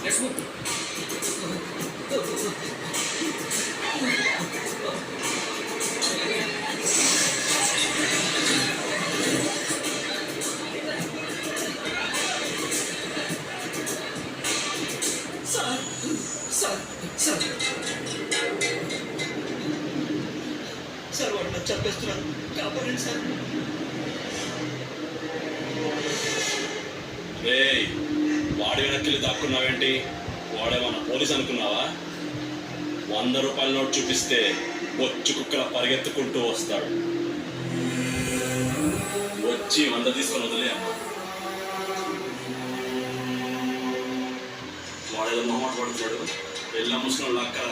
Let's go. Sir sir sir sir వాడు నన్ను చంపేస్తున్నాను, కాపాడండి సార్. వాడి వెనక్కి దాక్కున్నావేంటి? వాడేమన్నా పోలీస్ అనుకున్నావా? 100 రూపాయల నోట్ చూపిస్తే బొచ్చు కుక్కల పరిగెత్తుకుంటూ వస్తాడు. వచ్చి 100 తీసుకొని వదిలే అమ్మా. వాడేదో మొహమాట పడుతున్నాడు, వెళ్ళా ముసుకొని అక్కడ.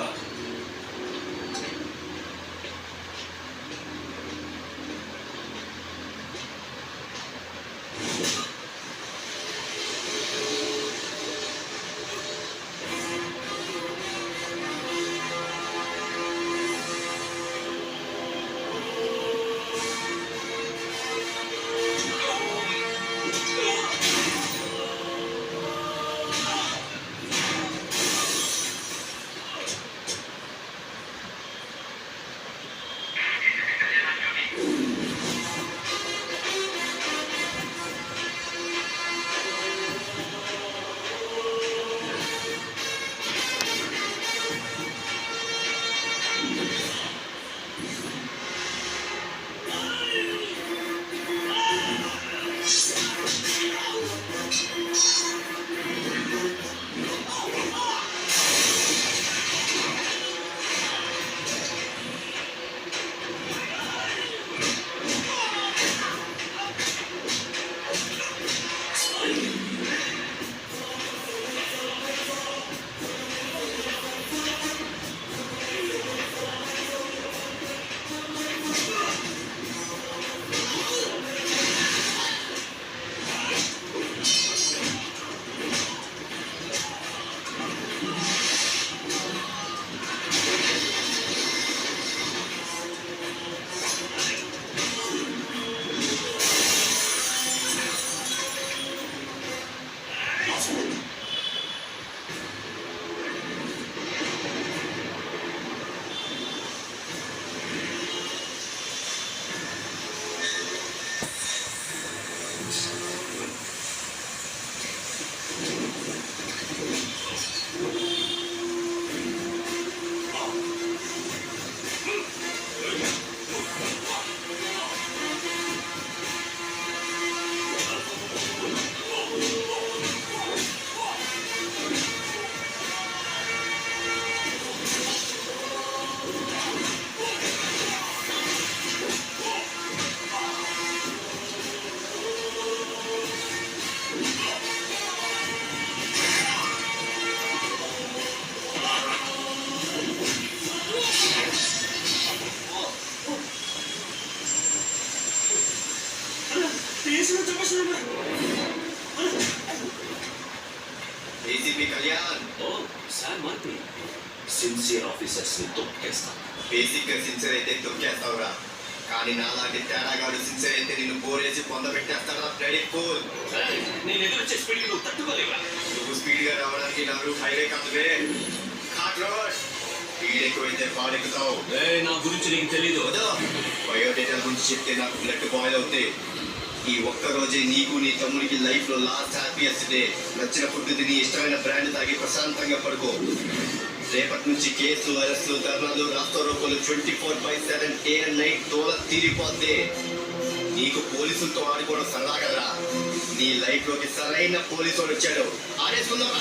ఏసీపీ కళ్యాణ్. ఓ సార్ మంత్రి, సిన్సియర్ ఆఫీసర్స్ ని తొక్కేస్తాను. బేసిక్ గా సిన్సియర్ అయితే తొక్కేస్తావురా, కానీ నాలాంటి తేడాగాడు సిన్సియర్ అయితే నిన్ను పోరేసి పొందబెట్టేస్తాడా రెడీ ఫోల్. నేను ఎదురొచ్చే స్పీడ్ నువ్వు తట్టుకోలేవా? నువ్వు స్పీడ్ గా రావడానికి నా రూట్ హైవే కాదువే, ఘాట్ రోడ్. స్పీడ్ ఎక్కువైతే పాడెక్కుతావు. నా గురించి నీకు తెలీదు. బయోడేటా గురించి చెప్తే నాకు బ్లడ్ బాయిల్ అవుతాయి. ఈ ఒక్క రోజే నీకు నీ తమ్ముడికి లైఫ్ లో లాస్ట్ హ్యాపీయెస్ట్ డే. నచ్చిన ఫుడ్ తిని ఇష్టమైన బ్రాండ్ తాగి ప్రశాంతంగా పడుకో. రేపటి నుంచి కేసులు, అరెస్టులు, ధర్నాలు, రాస్తా రోకోలు 24/7 డే అండ్ నైట్ తోల తీరిపోద్ది. నీకు పోలీసులతో ఆడుకోవడం సరదా కదరా. నీ లైఫ్ లోకి సరైన పోలీసు వచ్చాడు, ఆడేసుకుందాం.